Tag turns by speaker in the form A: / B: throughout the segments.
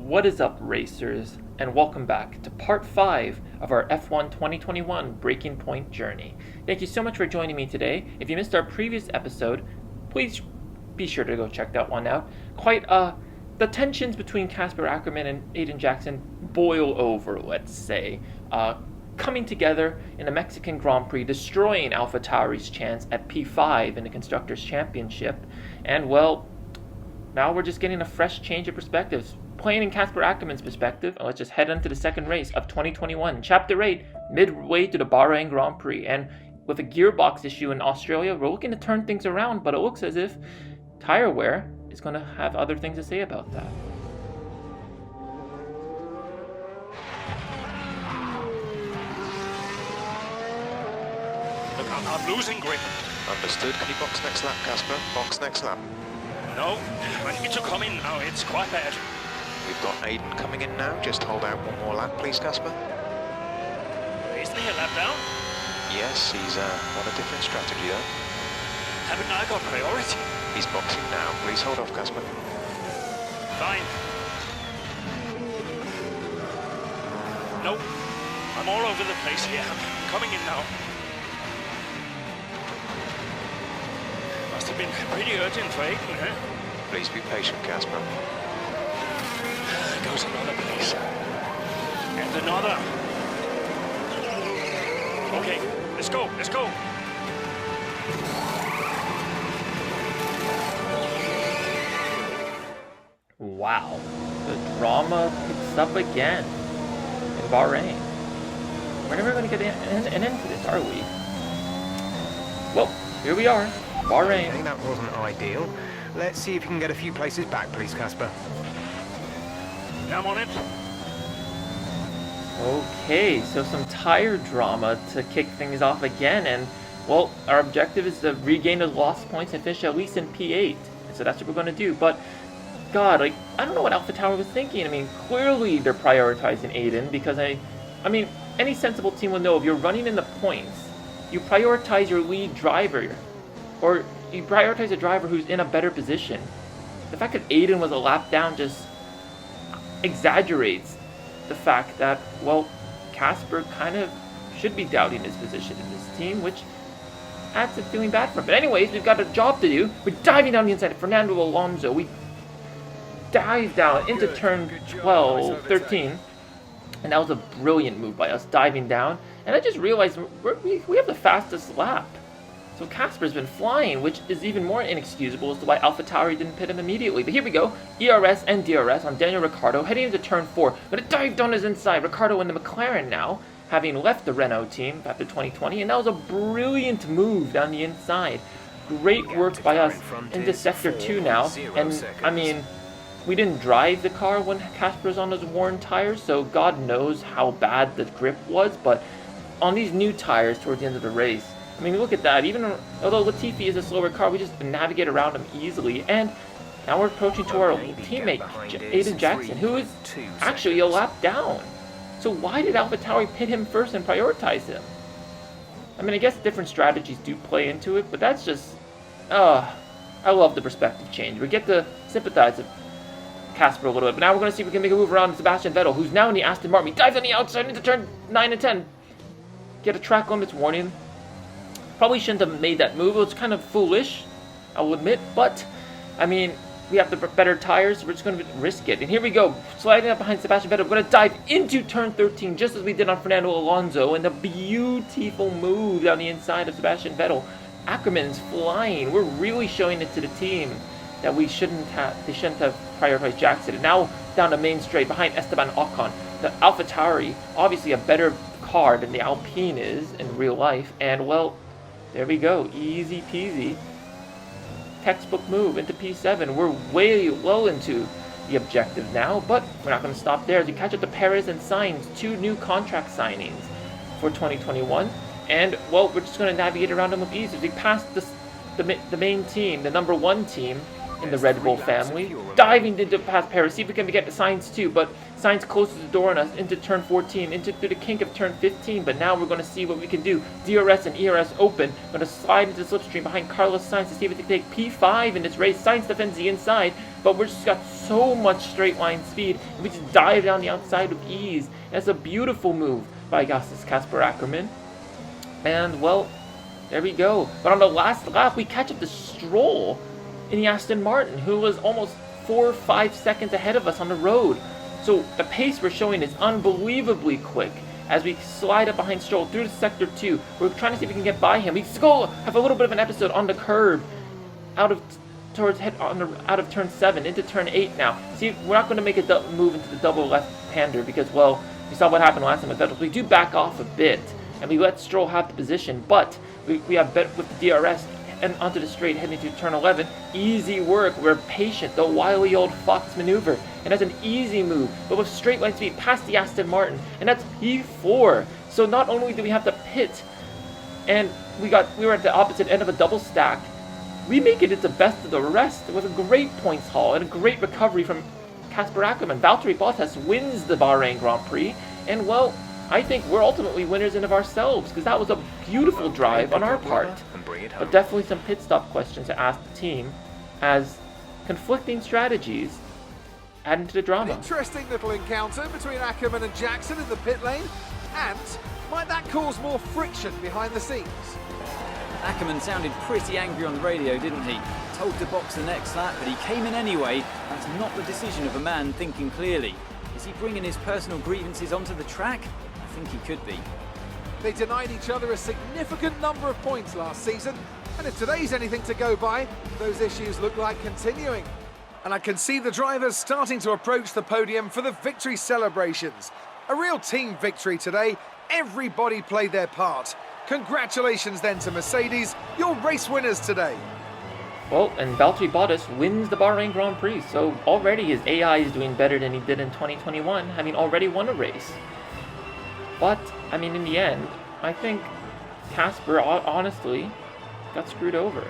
A: What is up, racers, and welcome back to part 5 of our F1 2021 Breaking Point journey. Thank you so much for joining me today. If you missed our previous episode, please be sure to go check that one out. The tensions between Casper Akkerman and Aiden Jackson boil over, let's say, coming together in a Mexican Grand Prix, destroying AlphaTauri's chance at P5 in the Constructors' Championship, and well, now we're just getting a fresh change of perspectives. Playing in Casper Ackerman's perspective, let's just head into the second race of 2021, Chapter 8, midway to the Bahrain Grand Prix. And with a gearbox issue in Australia, we're looking to turn things around, but it looks as if tire wear is going to have other things to say about that.
B: Look, I'm losing grip.
C: Understood. Can you box next lap, Casper? Box next lap.
B: No, I need to come in now. It's quite bad.
C: We've got Aiden coming in now. Just hold out one more lap, please, Casper.
B: Isn't he a lap down?
C: Yes, he's on a different strategy, though.
B: Haven't I got priority?
C: He's boxing now. Please hold off, Casper.
B: Fine. Nope. I'm all over the place here. I'm coming in now. Must have been pretty urgent for Aiden, huh?
C: Please be patient, Casper.
B: There goes another place. And another. Okay, let's go, let's go.
A: Wow, the drama picks up again in Bahrain. We're never going to get an end to this, are we? Well, here we are, Bahrain.
D: Okay, that wasn't ideal. Let's see if you can get a few places back, please, Casper.
B: I'm on it.
A: Okay, so some tire drama to kick things off again, and well, our objective is to regain those lost points and finish at least in P8. So that's what we're going to do, but God, I don't know what AlphaTauri was thinking. I mean, clearly they're prioritizing Aiden because I mean, any sensible team will know if you're running in the points, you prioritize your lead driver, or you prioritize a driver who's in a better position. The fact that Aiden was a lap down just exaggerates the fact that, well, Casper kind of should be doubting his position in this team, which adds to feeling bad for him. But anyways, we've got a job to do. We're diving down the inside of Fernando Alonso. We dive down into turn 13, and that was a brilliant move by us, diving down. And I just realized we have the fastest lap. So Casper's been flying, which is even more inexcusable as to why AlphaTauri didn't pit him immediately. But here we go, ERS and DRS on Daniel Ricciardo, heading into turn 4. Gonna dive down his inside. Ricciardo in the McLaren now, having left the Renault team after 2020, and that was a brilliant move down the inside. Great work by us into Sector 2 now, and I mean, we didn't drive the car when Casper was on those worn tires, so God knows how bad the grip was, but on these new tires towards the end of the race, I mean, look at that. Even although Latifi is a slower car, we just navigate around him easily. And now we're approaching to our teammate, Aiden Jackson, who is actually a lap down. So why did AlphaTauri pit him first and prioritize him? I mean, I guess different strategies do play into it, but that's just... I love the perspective change. We get to sympathize with Casper a little bit, but now we're going to see if we can make a move around Sebastian Vettel, who's now in the Aston Martin. He dives on the outside into turn 9 and 10. Get a track limits warning. Probably shouldn't have made that move. It was kind of foolish, I'll admit, but I mean, we have the better tires, so we're just going to risk it. And here we go, sliding up behind Sebastian Vettel. We're going to dive into turn 13, just as we did on Fernando Alonso, and a beautiful move down the inside of Sebastian Vettel. Ackerman's flying. We're really showing it to the team that they shouldn't have prioritized Jackson. And now down the main straight behind Esteban Ocon. The AlphaTauri, obviously a better car than the Alpine is in real life, and well, there we go, easy peasy. Textbook move into P7. We're way well into the objective now, but we're not going to stop there as we catch up to Perez and Sainz, 2 new contract signings for 2021. And, well, we're just going to navigate around them with ease as we pass the main team, the number 1 team in the Red Bull family, diving into past Perez, see if we can get to Sainz too, but Sainz closes the door on us into turn 14, through the kink of turn 15, but now we're going to see what we can do. DRS and ERS open, going to slide into the slipstream behind Carlos Sainz to see if we can take P5 in this race. Sainz defends the inside, but we've just got so much straight line speed, and we just dive down the outside with ease. That's a beautiful move by Kasper Akkerman. And, well, there we go. But on the last lap, we catch up to Stroll in the Aston Martin, who was almost 4 or 5 seconds ahead of us on the road. So the pace we're showing is unbelievably quick. As we slide up behind Stroll through to Sector 2, we're trying to see if we can get by him. We still have a little bit of an episode on the curb, out of turn 7 into turn 8 now. See, we're not going to make a move into the double left-hander because, well, we saw what happened last time with Vettel. We do back off a bit, and we let Stroll have the position, but we have bet with the DRS and onto the straight heading to turn 11. Easy work. We're patient. The wily old fox maneuver. And that's an easy move, but with straight line speed past the Aston Martin. And that's P4. So not only do we have to pit, and we were at the opposite end of a double stack, we make it into best of the rest with a great points haul and a great recovery from Kasper Akkerman. Valtteri Bottas wins the Bahrain Grand Prix. And, well, I think we're ultimately winners in of ourselves, because that was a beautiful drive on our part. But definitely some pit stop questions to ask the team, as conflicting strategies add into the drama.
E: An interesting little encounter between Ackerman and Jackson in the pit lane, and might that cause more friction behind the scenes?
F: Ackerman sounded pretty angry on the radio, didn't he? Told to box the next lap, but he came in anyway. That's not the decision of a man thinking clearly. Is he bringing his personal grievances onto the track? I think he could be.
E: They denied each other a significant number of points last season, and if today's anything to go by, those issues look like continuing. And I can see the drivers starting to approach the podium for the victory celebrations. A real team victory today. Everybody played their part. Congratulations then to Mercedes, your race winners today.
A: Well, and Valtteri Bottas wins the Bahrain Grand Prix, so already his AI is doing better than he did in 2021, having already won a race. But, I mean, in the end, I think Kasper, honestly, got screwed over.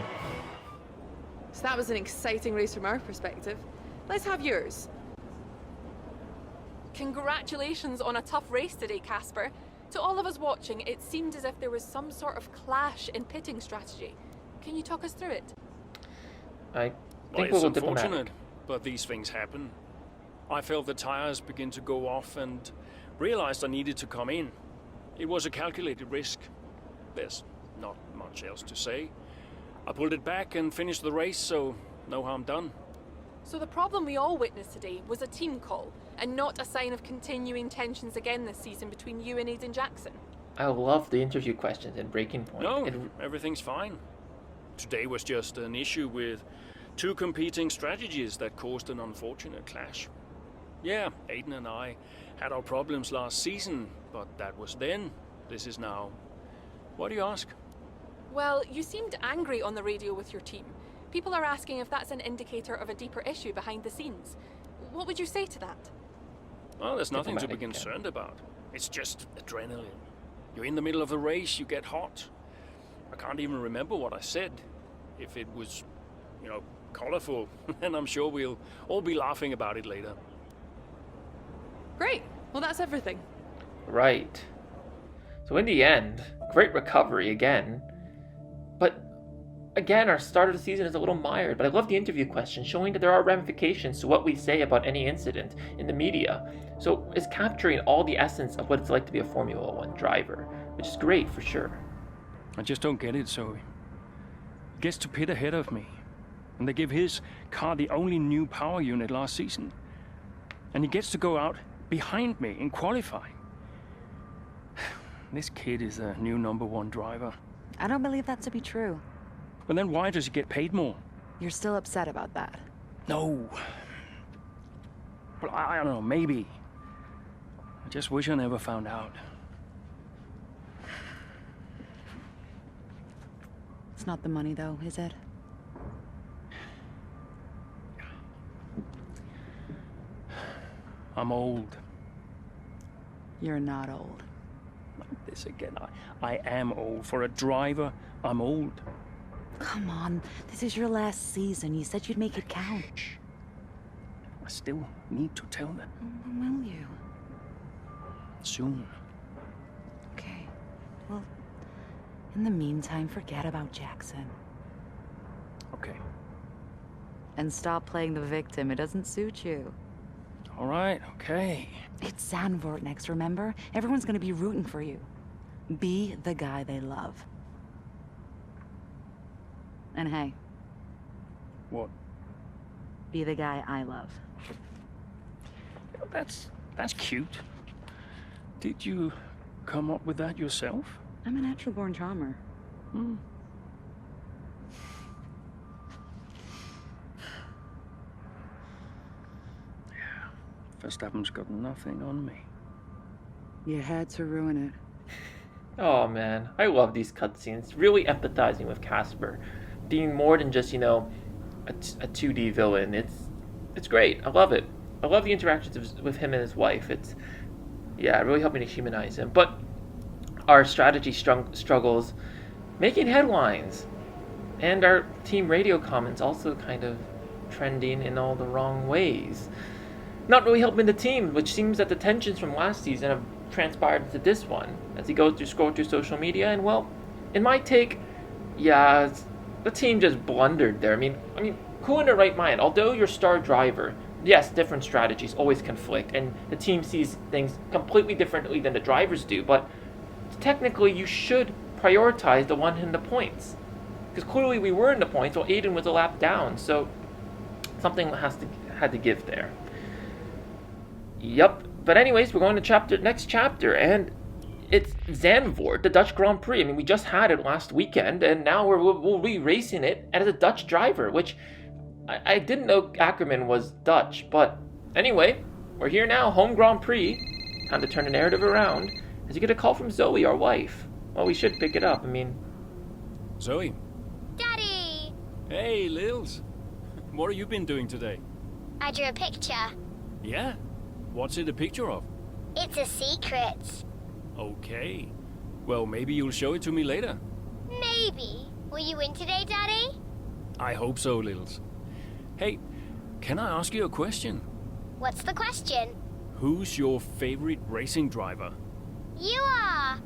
G: So that was an exciting race from our perspective. Let's have yours.
H: Congratulations on a tough race today, Kasper. To all of us watching, it seemed as if there was some sort of clash in pitting strategy. Can you talk us through it?
A: I
B: Well,
A: think
B: it's
A: we'll
B: unfortunate, but these things happen. I felt the tires begin to go off and realized I needed to come in. It was a calculated risk. There's not much else to say. I pulled it back and finished the race, so no harm done.
H: So the problem we all witnessed today was a team call, and not a sign of continuing tensions again this season between you and Aiden Jackson.
A: I love the interview questions and breaking point.
B: No, everything's fine. Today was just an issue with two competing strategies that caused an unfortunate clash. Yeah, Aiden and I had our problems last season, but that was then. This is now. Why do you ask?
H: Well, you seemed angry on the radio with your team. People are asking if that's an indicator of a deeper issue behind the scenes. What would you say to that?
B: Well, there's nothing to be concerned about. It's just adrenaline. You're in the middle of the race, you get hot. I can't even remember what I said. If it was, colorful, then I'm sure we'll all be laughing about it later.
G: Great. Well, that's everything.
A: Right. So in the end, great recovery again. But again, our start of the season is a little mired. But I love the interview question, showing that there are ramifications to what we say about any incident in the media. So it's capturing all the essence of what it's like to be a Formula One driver, which is great for sure.
I: I just don't get it, Zoe. He gets to pit ahead of me, and they give his car the only new power unit last season. And he gets to go out behind me in qualifying. This kid is a new #1 driver.
J: I don't believe that to be true.
I: But then why does he get paid more?
J: You're still upset about that.
I: No. Well, I don't know, maybe. I just wish I never found out.
J: It's not the money, though, is it?
I: I'm old.
J: You're not old.
I: Like this again. I am old. For a driver, I'm old.
J: Come on, this is your last season. You said you'd make it count.
I: I still need to tell them.
J: When will you?
I: Soon.
J: Okay. Well, in the meantime, forget about Jackson.
I: Okay.
J: And stop playing the victim. It doesn't suit you.
I: All right, okay.
J: It's Zandvoort next, remember? Everyone's gonna be rooting for you. Be the guy they love. And hey,
I: What?
J: be the guy I love.
I: That's cute. Did you come up with that yourself?
J: I'm a natural-born charmer.
I: Hmm. Yeah. Verstappen's got nothing on me.
J: You had to ruin it.
A: Oh man, I love these cutscenes. Really empathizing with Casper, being more than just, you know, a 2D villain. It's great. I love it. I love the interactions with him and his wife. It's, yeah, really helping to humanize him. But our strategy struggles making headlines, and our team radio comments also kind of trending in all the wrong ways. Not really helping the team, which seems that the tensions from last season have transpired into this one as he goes through scroll through social media. And well, in my take, yeah, the team just blundered there. I mean, who in their right mind? Although you're star driver, yes, different strategies always conflict, and the team sees things completely differently than the drivers do. But technically, you should prioritize the one in the points, because clearly we were in the points while Aiden was a lap down. So something had to give there. Yep. But anyways, we're going to next chapter, and it's Zandvoort, the Dutch Grand Prix. I mean, we just had it last weekend, and now we'll be racing it as a Dutch driver, which I didn't know Akkerman was Dutch. But anyway, we're here now, home Grand Prix. Time to turn the narrative around as you get a call from Zoe, our wife. Well, we should pick it up. I mean...
B: Zoe.
K: Daddy!
B: Hey, Lils. What have you been doing today?
K: I drew a picture.
B: Yeah? What's it a picture of?
K: It's a secret.
B: Okay. Well, maybe you'll show it to me later.
K: Maybe. Will you win today, Daddy?
B: I hope so, Lils. Hey, can I ask you a question?
K: What's the question?
B: Who's your favorite racing driver?
K: You are.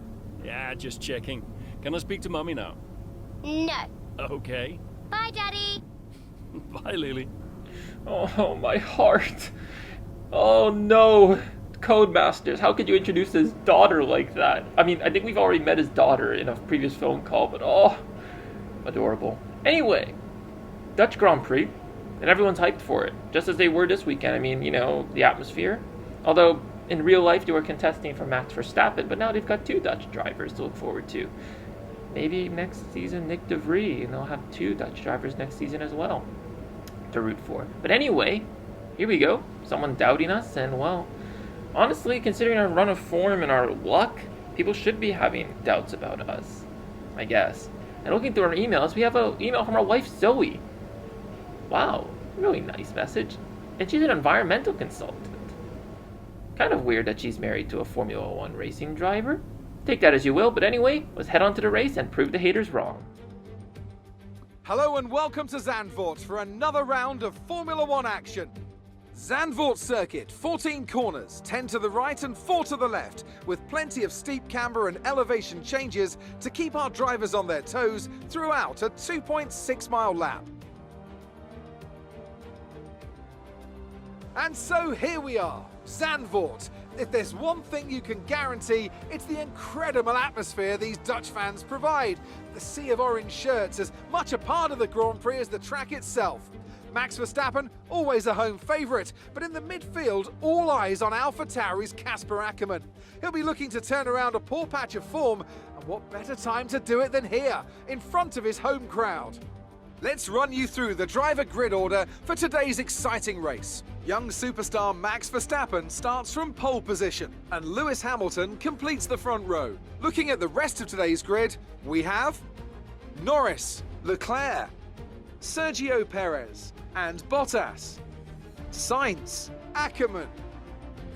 B: Yeah, just checking. Can I speak to Mummy now?
K: No.
B: Okay.
K: Bye, Daddy.
B: Bye, Lily.
A: Oh, my heart. Oh no, Codemasters, how could you introduce his daughter like that? I mean, I think we've already met his daughter in a previous phone call, but oh, adorable. Anyway, Dutch Grand Prix, and everyone's hyped for it, just as they were this weekend. I mean, you know, the atmosphere. Although, in real life, they were contesting for Max Verstappen, but now they've got 2 Dutch drivers to look forward to. Maybe next season, Nick de Vries, and they'll have 2 Dutch drivers next season as well to root for. But anyway, here we go. Someone doubting us, and well, honestly, considering our run of form and our luck, people should be having doubts about us, I guess. And looking through our emails, we have an email from our wife, Zoe. Wow, really nice message. And she's an environmental consultant. Kind of weird that she's married to a Formula 1 racing driver. Take that as you will, but anyway, let's head on to the race and prove the haters wrong.
E: Hello and welcome to Zandvoort for another round of Formula 1 action. Zandvoort circuit, 14 corners, 10 to the right and 4 to the left, with plenty of steep camber and elevation changes to keep our drivers on their toes throughout a 2.6-mile lap. And so here we are, Zandvoort. If there's one thing you can guarantee, it's the incredible atmosphere these Dutch fans provide. The sea of orange shirts as much a part of the Grand Prix as the track itself. Max Verstappen, always a home favourite, but in the midfield, all eyes on AlphaTauri's Casper Akkerman. He'll be looking to turn around a poor patch of form, and what better time to do it than here, in front of his home crowd. Let's run you through the driver grid order for today's exciting race. Young superstar Max Verstappen starts from pole position, and Lewis Hamilton completes the front row. Looking at the rest of today's grid, we have Norris, Leclerc, Sergio Perez, and Bottas, Sainz, Akkerman,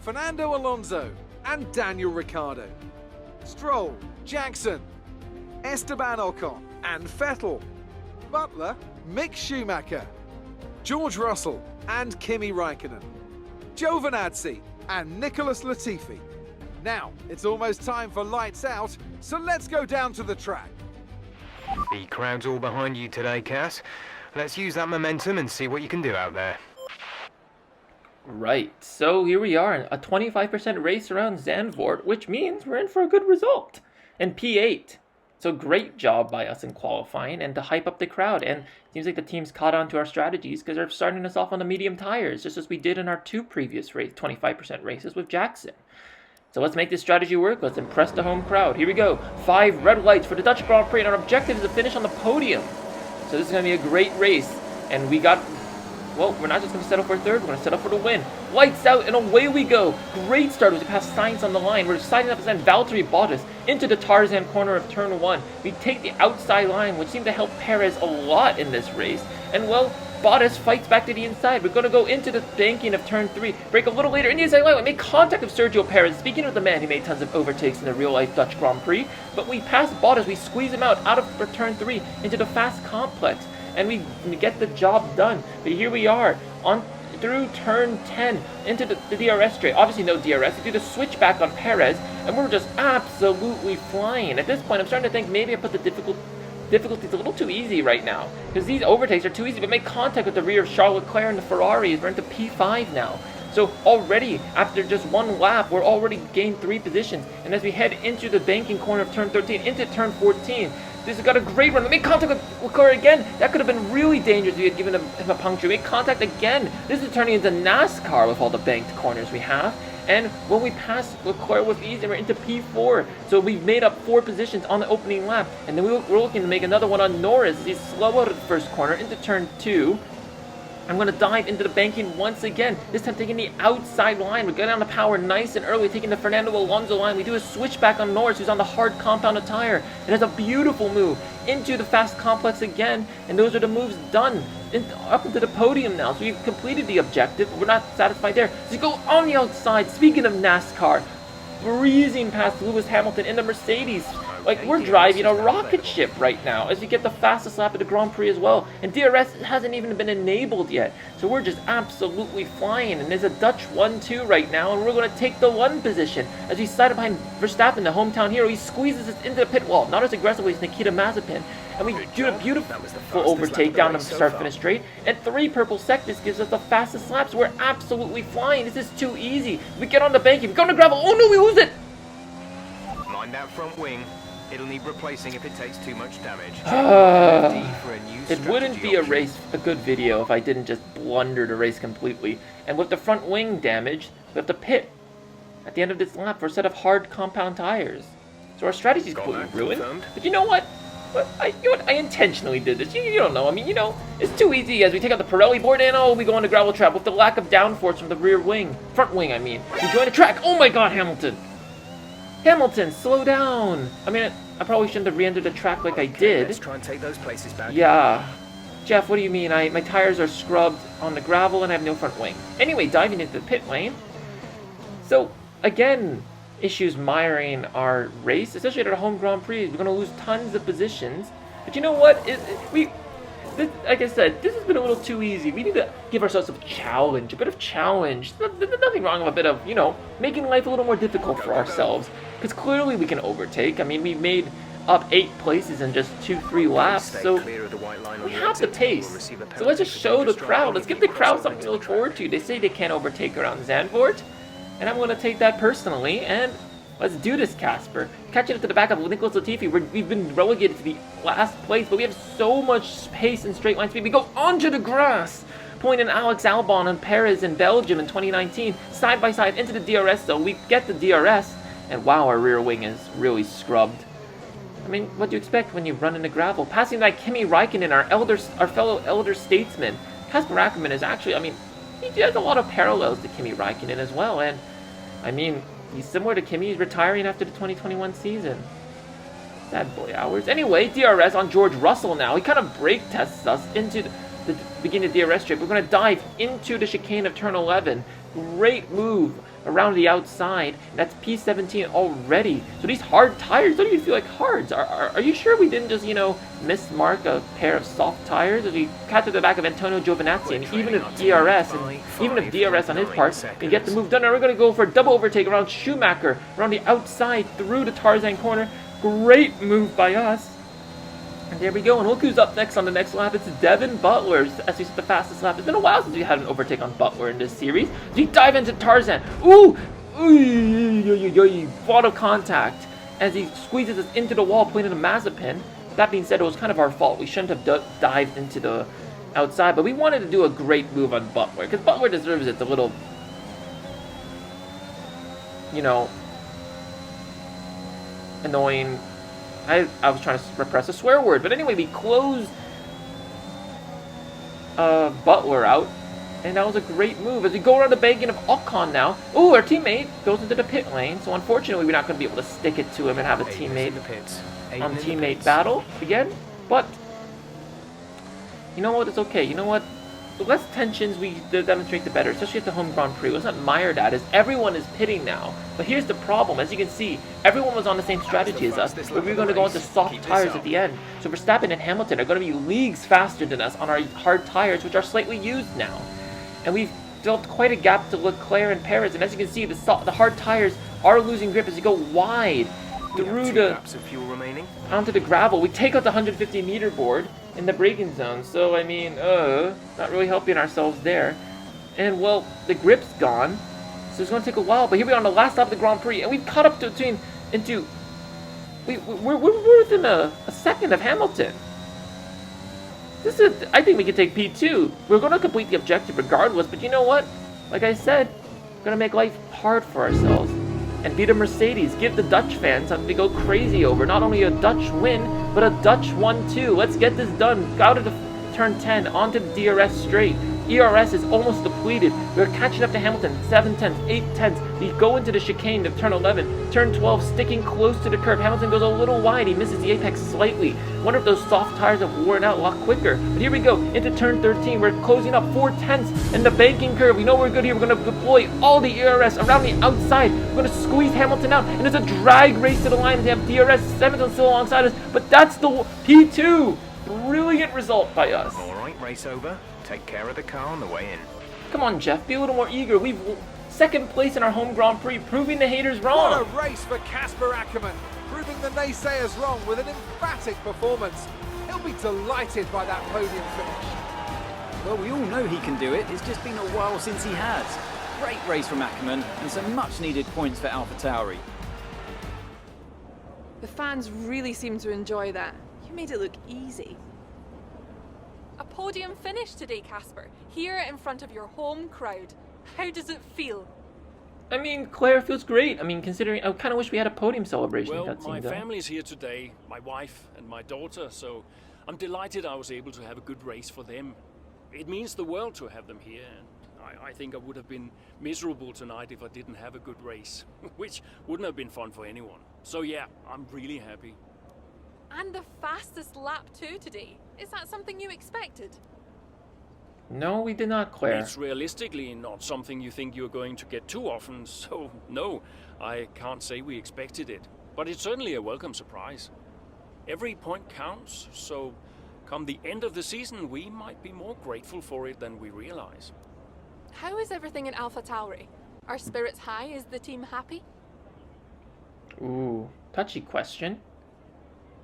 E: Fernando Alonso, and Daniel Ricciardo, Stroll, Jackson, Esteban Ocon, and Vettel, Butler, Mick Schumacher, George Russell, and Kimi Räikkönen, Giovinazzi, and Nicholas Latifi. Now, it's almost time for lights out, so let's go down to the track.
D: The crowd's all behind you today, Cass. Let's use that momentum and see what you can do out there.
A: Right, so here we are, a 25% race around Zandvoort, which means we're in for a good result. And P8. So great job by us in qualifying and to hype up the crowd. And it seems like the team's caught on to our strategies because they're starting us off on the medium tires, just as we did in our 2 previous race, 25% races with Jackson. So let's make this strategy work. Let's impress the home crowd. Here we go. 5 red lights for the Dutch Grand Prix, and our objective is to finish on the podium. So this is going to be a great race. And we got... Well, we're not just going to settle for 3rd, we're going to settle for the win. Lights out, and away we go. Great start as we pass Sainz on the line. We're signing up to send Valtteri Bottas into the Tarzan corner of turn 1. We take the outside line, which seemed to help Perez a lot in this race. And, well, Bottas fights back to the inside. We're going to go into the banking of turn 3. Break a little later in the inside line. We make contact with Sergio Perez. Speaking of the man who made tons of overtakes in the real-life Dutch Grand Prix. But we pass Bottas. We squeeze him out of turn 3 into the fast complex. And we get the job done. But here we are, on through turn 10, into the DRS straight. Obviously no DRS. We do the switchback on Perez, and we're just absolutely flying. At this point, I'm starting to think maybe I put the difficulties a little too easy right now, because these overtakes are too easy, but make contact with the rear of Charles Leclerc and the Ferraris. We're into P5 now. So already, after just 1 lap, we're already gained 3 positions. And as we head into the banking corner of turn 13, into turn 14, this has got a great run. Make contact with Leclerc again. That could have been really dangerous if we had given him a puncture. Make contact again. This is turning into NASCAR with all the banked corners we have. And when we pass Leclerc with ease, and we're into P4. So we've made up 4 positions on the opening lap. And then we're looking to make another one on Norris as he's slow out of the first corner into turn 2. I'm going to dive into the banking once again, this time taking the outside line. We go down the power nice and early, taking the Fernando Alonso line. We do a switchback on Norris, who's on the hard compounded tire. It has a beautiful move into the fast complex again, and those are the moves done. Up into the podium now, so we've completed the objective, but we're not satisfied there. So you go on the outside, speaking of NASCAR, breezing past Lewis Hamilton in the Mercedes. Like, we're driving a rocket ship right now as we get the fastest lap of the Grand Prix as well. And DRS hasn't even been enabled yet. So we're just absolutely flying. And there's a Dutch 1-2 right now, and we're going to take the 1 position as we side behind Verstappen, the hometown hero. He squeezes us into the pit wall, not as aggressively as Nikita Mazepin. And we do a beautiful overtake down the start-finish straight. And 3 purple sectors gives us the fastest laps. We're absolutely flying. This is too easy. We get on the bank. If we go to gravel, oh no, we lose it!
D: Mind that front wing. It'll need replacing if it takes too much damage.
A: It wouldn't be a good video if I didn't just blunder the race completely. And with the front wing damage, we have to pit at the end of this lap for a set of hard compound tires. So our strategy's completely ruined. But you know what? I intentionally did this. You don't know. I mean, it's too easy as we take out the Pirelli board and we go on the gravel trap with the lack of downforce from the rear wing. Front wing, I mean. We join the track. Oh my god, Hamilton! Hamilton, slow down! I mean, I probably shouldn't have re-entered the track like I did.
D: Let's try and take those places back.
A: Yeah. Jeff, what do you mean? My tires are scrubbed on the gravel and I have no front wing. Anyway, diving into the pit lane. So, again, issues miring our race, especially at our home Grand Prix. We're going to lose tons of positions. But you know what? Like I said, this has been a little too easy. We need to give ourselves a challenge, a bit of challenge. There's nothing wrong with a bit of, making life a little more difficult for ourselves. Because clearly we can overtake. I mean, we made up 8 places in just 2-3 laps, so we have the pace. So let's just show the crowd. Let's give the crowd something to look forward to. They say they can't overtake around Zandvoort, and I'm going to take that personally, and let's do this, Casper. Catching up to the back of Nicholas Latifi. We've been relegated to the last place, but we have so much pace and straight line speed. We go onto the grass, pointing Alex Albon and Perez in Belgium in 2019, side by side into the DRS zone. We get the DRS, and wow, our rear wing is really scrubbed. I mean, what do you expect when you run in the gravel? Passing by Kimi Räikkönen, our fellow elder statesman. Casper Akkerman is actually, I mean, he has a lot of parallels to Kimi Räikkönen as well, and I mean, he's similar to Kimi. He's retiring after the 2021 season. Sad boy hours. Anyway, DRS on George Russell now. He kind of brake tests us into the beginning of the DRS straight. We're going to dive into the chicane of turn 11. Great move around the outside. That's P17 already. So these hard tires don't even feel like hards. Are you sure we didn't just, mismark a pair of soft tires as we catch at the back of Antonio Giovinazzi? And even if DRS on his part, we get the move done. Now we're going to go for a double overtake around Schumacher, around the outside through the Tarzan corner. Great move by us. And there we go, and look who's up next on the next lap. It's Devin Butler, as we set the fastest lap. It's been a while since we had an overtake on Butler in this series. We dive into Tarzan. Ooh! Auto contact as he squeezes us into the wall, playing in a Mazepin. That being said, it was kind of our fault. We shouldn't have dived into the outside, but we wanted to do a great move on Butler, because Butler deserves it. It's a little, you know, annoying. I was trying to repress a swear word, but anyway, we closed Butler out, and that was a great move. As we go around the banking of Ocon now, ooh, our teammate goes into the pit lane, so unfortunately we're not going to be able to stick it to him and have a teammate on teammate battle again, but you know what, it's okay. You know what, the less tensions we demonstrate, the better, especially at the home Grand Prix. Let's not admire that, as everyone is pitting now. But here's the problem. As you can see, everyone was on the same strategy as us, but we were going to go into soft tires at the end. So Verstappen and Hamilton are going to be leagues faster than us on our hard tires, which are slightly used now. And we've built quite a gap to Leclerc and Perez, and as you can see, the hard tires are losing grip as you go wide through the onto the gravel. We take out the 150-meter board in the braking zone, so I mean, not really helping ourselves there. And well, the grip's gone, so it's going to take a while. But here we are on the last lap of the Grand Prix, and we've caught up we're within a second of Hamilton. I think we can take P2. We're going to complete the objective regardless, but you know what? Like I said, we're going to make life hard for ourselves and beat a Mercedes. Give the Dutch fans something to go crazy over. Not only a Dutch win, but a Dutch 1-2. Let's get this done. Out of the turn 10, onto the DRS straight. ERS is almost depleted. We're catching up to Hamilton. 7 tenths, 8 tenths. We go into the chicane of turn 11. Turn 12, sticking close to the curb. Hamilton goes a little wide. He misses the apex slightly. Wonder if those soft tires have worn out a lot quicker. But here we go into turn 13. We're closing up 4 tenths in the banking curve. We know we're good here. We're going to deploy all the ERS around the outside. We're going to squeeze Hamilton out. And it's a drag race to the line. They have DRS. Hamilton still alongside us. But that's the P2. Brilliant result by us.
D: All right, race over. Take care of the car on the way in.
A: Come on, Jeff, be a little more eager. We've second place in our home Grand Prix, proving the haters wrong.
E: What a race for Casper Akkerman, proving the naysayers wrong with an emphatic performance. He'll be delighted by that podium finish.
F: Well, we all know he can do it. It's just been a while since he has. Great race from Akkerman, and some much-needed points for AlphaTauri.
G: The fans really seem to enjoy that. You made it look easy.
H: A podium finish today, Casper, here in front of your home crowd. How does it feel?
A: I mean, Claire, feels great. I mean, considering, I kind of wish we had a podium celebration.
B: Well, my family's here today, my wife and my daughter, so I'm delighted I was able to have a good race for them. It means the world to have them here, and I think I would have been miserable tonight if I didn't have a good race, which wouldn't have been fun for anyone. So yeah, I'm really happy.
H: And the fastest lap too today. Is that something you expected?
A: No, we did not, Claire.
B: It's realistically not something you think you're going to get too often, so no, I can't say we expected it. But it's certainly a welcome surprise. Every point counts, so come the end of the season, we might be more grateful for it than we realize.
H: How is everything in AlphaTauri? Are spirits high? Is the team happy?
A: Ooh, touchy question.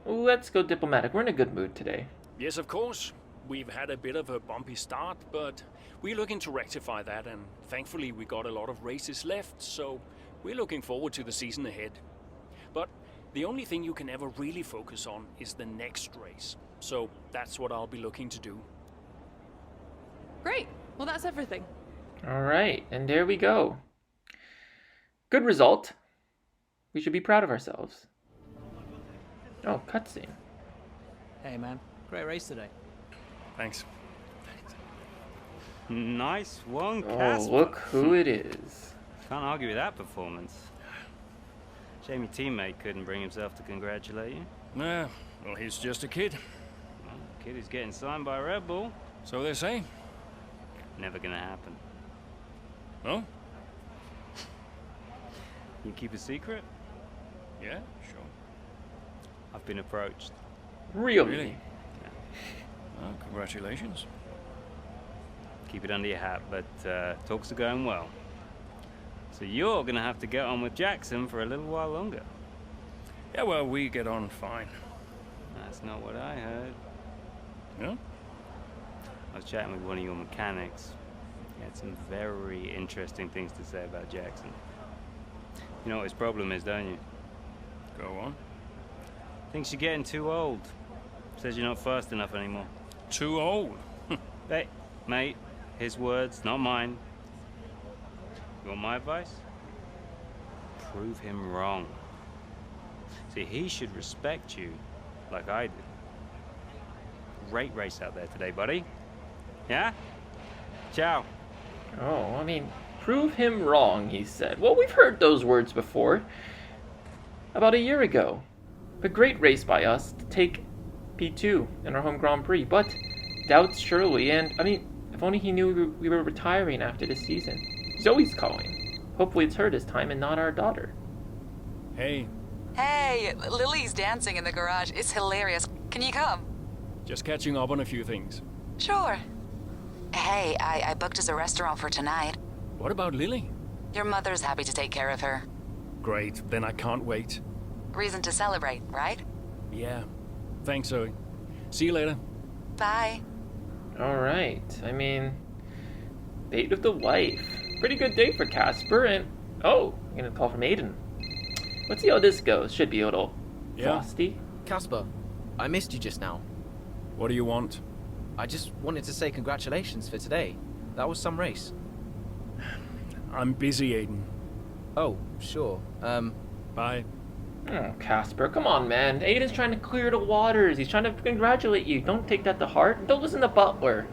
A: Let's go diplomatic. We're in a good mood today.
B: Yes, of course. We've had a bit of a bumpy start, but we're looking to rectify that, and thankfully we got a lot of races left, so we're looking forward to the season ahead. But the only thing you can ever really focus on is the next race, so that's what I'll be looking to do.
G: Great. Well, that's everything.
A: All right, and there we go. Good result. We should be proud of ourselves. Oh, cutscene.
L: Hey, man. Great race today.
B: Thanks.
M: Nice one,
A: Oh,
M: Casper.
A: look who it is.
M: Can't argue with that performance. Shame your teammate couldn't bring himself to congratulate you.
B: Nah, well, he's just a kid.
M: Well, the kid is getting signed by Red Bull.
B: So they say.
M: Never gonna happen.
B: Oh?
M: You keep a secret?
B: Yeah, sure.
M: I've been approached.
A: Really?
M: Yeah.
B: Well, congratulations.
M: Keep it under your hat, but talks are going well. So you're gonna have to get on with Jackson for a little while longer.
B: Yeah, well, we get on fine.
M: That's not what I heard.
I: Yeah?
M: I was chatting with one of your mechanics. He had some very interesting things to say about Jackson. You know what his problem is, don't you?
I: Go on.
M: Thinks you're getting too old. Says you're not fast enough anymore.
I: Too old?
M: Hey, mate, his words, not mine. You want my advice? Prove him wrong. See, he should respect you like I do. Great race out there today, buddy. Yeah? Ciao.
A: Oh, I mean, prove him wrong, he said. Well, we've heard those words before. About a year ago. A great race by us to take P2 in our home Grand Prix, but doubts surely, and, I mean, if only he knew we were retiring after this season. Zoe's calling. Hopefully it's her this time and not our daughter.
B: Hey,
N: Hey, Lily's dancing in the garage. It's hilarious. Can you come?
B: just catching up on a few things.
N: Sure. Hey, I booked us a restaurant for tonight.
B: What about Lily?
N: Your mother's happy to take care of her.
B: Great, then I can't wait.
N: Reason to celebrate, right?
B: Yeah. Thanks, Zoe. See you later.
N: Bye.
A: Alright, I mean, date with the wife. Pretty good date for Casper, and oh, I'm gonna call from Aiden. Let's see how this goes. Should be a little frosty.
O: Casper, I missed you just now.
B: What do you want?
O: I just wanted to say congratulations for today. That was some race.
B: I'm busy, Aiden.
O: Oh, sure.
B: Bye.
A: Oh, Casper, come on, man. Aiden's trying to clear the waters. He's trying to congratulate you. Don't take that to heart. Don't listen to Butler.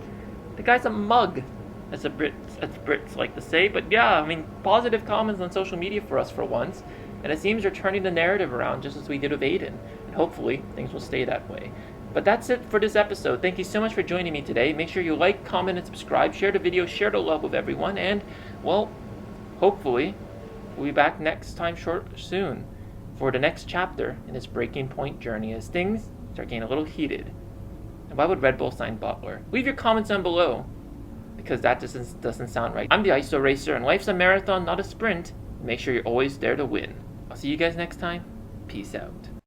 A: The guy's a mug, as Brits like to say. But yeah, I mean, positive comments on social media for us for once. And it seems you're turning the narrative around just as we did with Aiden. And hopefully, things will stay that way. But that's it for this episode. Thank you so much for joining me today. Make sure you like, comment, and subscribe. Share the video, share the love with everyone. And, well, hopefully, we'll be back next time soon for the next chapter in this breaking point journey as things start getting a little heated. And why would Red Bull sign Butler? Leave your comments down below, because that just doesn't sound right. I'm the ISO Racer, and life's a marathon, not a sprint. Make sure you're always there to win. I'll see you guys next time. Peace out.